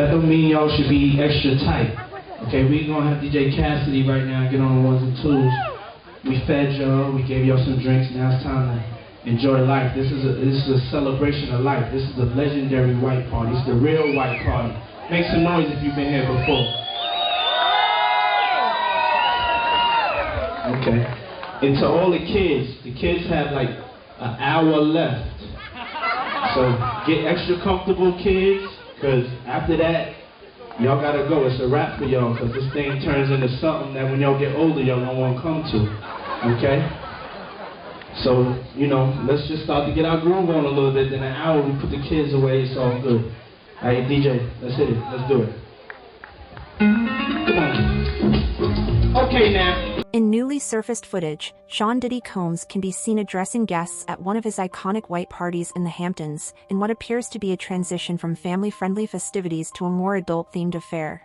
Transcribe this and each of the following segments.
that don't mean y'all should be extra tight. Okay, we gonna have DJ Cassidy right now get on the ones and twos. We fed y'all, we gave y'all some drinks, now it's time to enjoy life. This is a celebration of life. This is a legendary white party. It's the real white party. Make some noise if you've been here before. Okay. And to all the kids have like an hour left. So get extra comfortable, kids, because after that, y'all gotta go. It's a wrap for y'all, because this thing turns into something that when y'all get older, y'all don't want to come to. Okay? So, you know, let's just start to get our groove on a little bit. Then an hour, we put the kids away, it's all good. All right, DJ, let's hit it. Let's do it. Come on. Okay, now. In newly surfaced footage, Sean Diddy Combs can be seen addressing guests at one of his iconic white parties in the Hamptons, in what appears to be a transition from family-friendly festivities to a more adult-themed affair.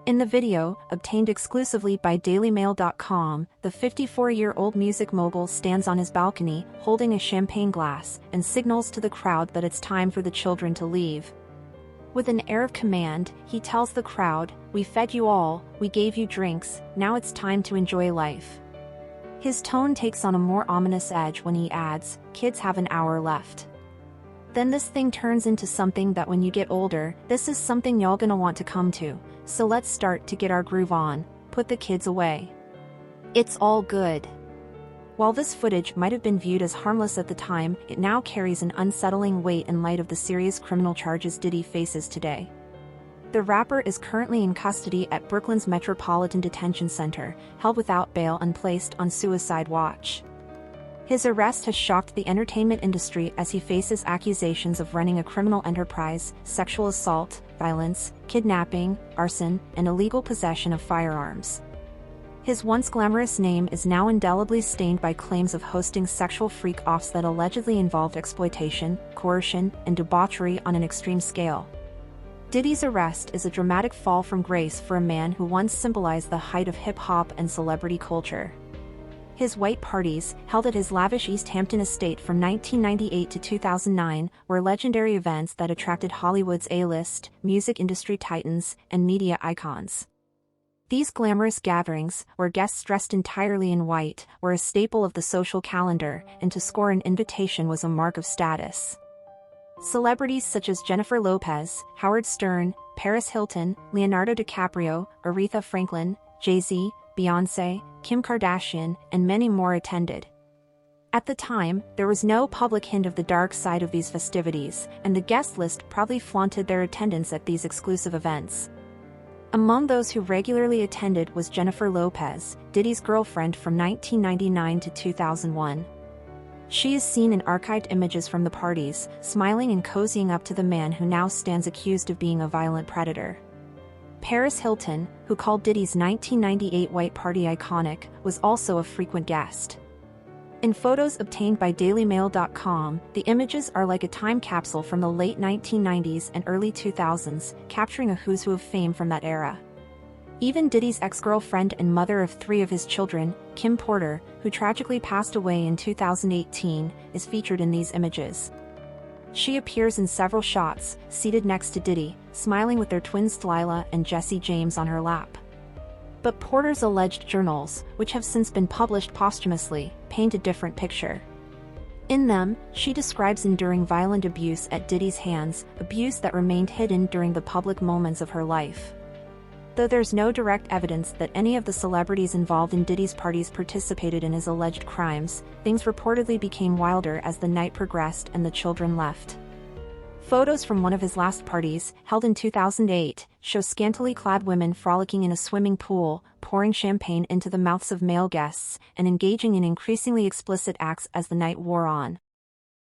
In the video, obtained exclusively by DailyMail.com, the 54-year-old music mogul stands on his balcony, holding a champagne glass, and signals to the crowd that it's time for the children to leave. With an air of command, he tells the crowd, "We fed you all, we gave you drinks, now it's time to enjoy life." His tone takes on a more ominous edge when he adds, "Kids have an hour left." Then this thing turns into something that when you get older, this is something y'all gonna want to come to, so let's start to get our groove on, put the kids away. It's all good. While this footage might have been viewed as harmless at the time, it now carries an unsettling weight in light of the serious criminal charges Diddy faces today. The rapper is currently in custody at Brooklyn's Metropolitan Detention Center, held without bail and placed on suicide watch. His arrest has shocked the entertainment industry as he faces accusations of running a criminal enterprise, sexual assault, violence, kidnapping, arson, and illegal possession of firearms. His once glamorous name is now indelibly stained by claims of hosting sexual freak-offs that allegedly involved exploitation, coercion, and debauchery on an extreme scale. Diddy's arrest is a dramatic fall from grace for a man who once symbolized the height of hip-hop and celebrity culture. His white parties, held at his lavish East Hampton estate from 1998 to 2009, were legendary events that attracted Hollywood's A-list, music industry titans, and media icons. These glamorous gatherings, where guests dressed entirely in white, were a staple of the social calendar, and to score an invitation was a mark of status. Celebrities such as Jennifer Lopez, Howard Stern, Paris Hilton, Leonardo DiCaprio, Aretha Franklin, Jay-Z, Beyoncé, Kim Kardashian, and many more attended. At the time, there was no public hint of the dark side of these festivities, and the guest list proudly flaunted their attendance at these exclusive events. Among those who regularly attended was Jennifer Lopez, Diddy's girlfriend from 1999 to 2001. She is seen in archived images from the parties, smiling and cozying up to the man who now stands accused of being a violent predator. Paris Hilton, who called Diddy's 1998 white party iconic, was also a frequent guest. In photos obtained by DailyMail.com, the images are like a time capsule from the late 1990s and early 2000s, capturing a who's who of fame from that era. Even Diddy's ex-girlfriend and mother of 3 of his children, Kim Porter, who tragically passed away in 2018, is featured in these images. She appears in several shots, seated next to Diddy, smiling with their twins Delilah and Jesse James on her lap. But Porter's alleged journals, which have since been published posthumously, paint a different picture. In them, she describes enduring violent abuse at Diddy's hands, abuse that remained hidden during the public moments of her life. Though there's no direct evidence that any of the celebrities involved in Diddy's parties participated in his alleged crimes, things reportedly became wilder as the night progressed and the children left. Photos from one of his last parties, held in 2008, show scantily clad women frolicking in a swimming pool, pouring champagne into the mouths of male guests, and engaging in increasingly explicit acts as the night wore on.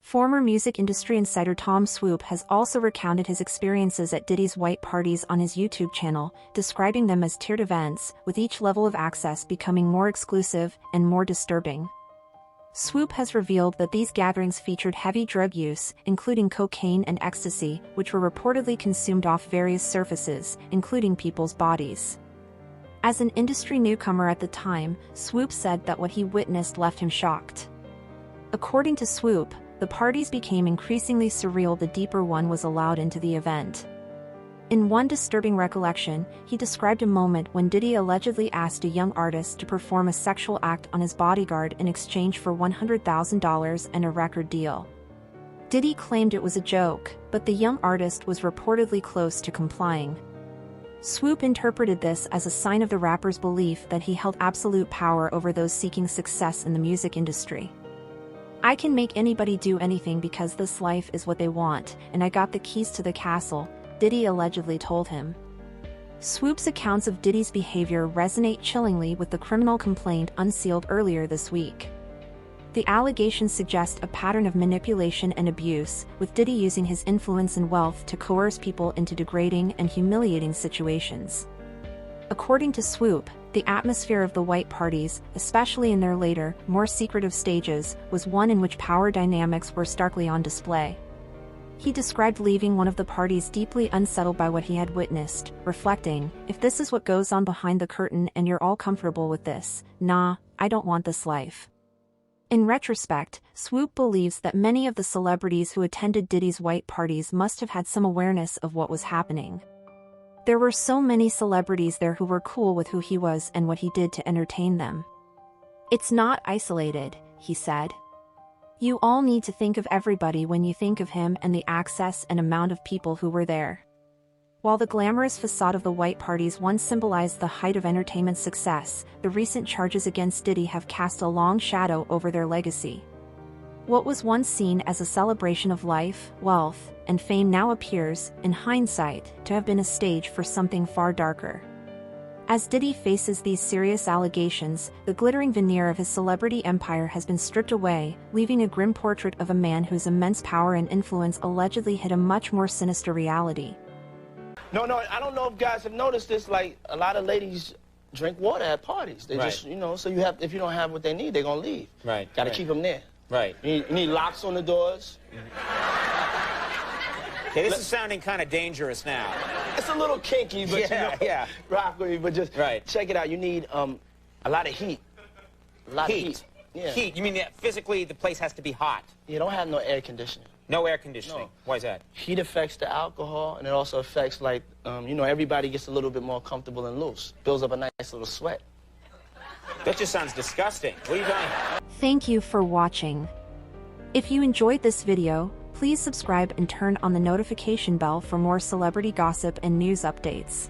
Former music industry insider Tom Swoop has also recounted his experiences at Diddy's white parties on his YouTube channel, describing them as tiered events, with each level of access becoming more exclusive and more disturbing. Swoop has revealed that these gatherings featured heavy drug use, including cocaine and ecstasy, which were reportedly consumed off various surfaces, including people's bodies. As an industry newcomer at the time, Swoop said that what he witnessed left him shocked. According to Swoop, the parties became increasingly surreal the deeper one was allowed into the event. In one disturbing recollection, he described a moment when Diddy allegedly asked a young artist to perform a sexual act on his bodyguard in exchange for $100,000 and a record deal. Diddy claimed it was a joke, but the young artist was reportedly close to complying. Swoop interpreted this as a sign of the rapper's belief that he held absolute power over those seeking success in the music industry. "I can make anybody do anything because this life is what they want, and I got the keys to the castle," Diddy allegedly told him. Swoop's accounts of Diddy's behavior resonate chillingly with the criminal complaint unsealed earlier this week. The allegations suggest a pattern of manipulation and abuse, with Diddy using his influence and wealth to coerce people into degrading and humiliating situations. According to Swoop, the atmosphere of the white parties, especially in their later, more secretive stages, was one in which power dynamics were starkly on display. He described leaving one of the parties deeply unsettled by what he had witnessed, reflecting, "If this is what goes on behind the curtain and you're all comfortable with this, nah, I don't want this life." In retrospect, Swoop believes that many of the celebrities who attended Diddy's white parties must have had some awareness of what was happening. There were so many celebrities there who were cool with who he was and what he did to entertain them. "It's not isolated," he said. "You all need to think of everybody when you think of him and the access and amount of people who were there." While the glamorous facade of the white parties once symbolized the height of entertainment success, the recent charges against Diddy have cast a long shadow over their legacy. What was once seen as a celebration of life, wealth, and fame now appears, in hindsight, to have been a stage for something far darker. As Diddy faces these serious allegations, the glittering veneer of his celebrity empire has been stripped away, leaving a grim portrait of a man whose immense power and influence allegedly hid a much more sinister reality. No, I don't know if guys have noticed this, like, a lot of ladies drink water at parties. They just, so you have, if you don't have what they need, they're gonna leave. Right. Gotta keep them there. Right. You need locks on the doors. Okay, this is sounding kind of dangerous now. It's a little kinky, but rock with me, but just check it out. You need a lot of heat. A lot of heat. Yeah. Heat. You mean that physically the place has to be hot? You don't have no air conditioning. No air conditioning. No. Why is that? Heat affects the alcohol, and it also affects, like, everybody gets a little bit more comfortable and loose. Builds up a nice little sweat. That just sounds disgusting. What are you doing? Thank you for watching. If you enjoyed this video, please subscribe and turn on the notification bell for more celebrity gossip and news updates.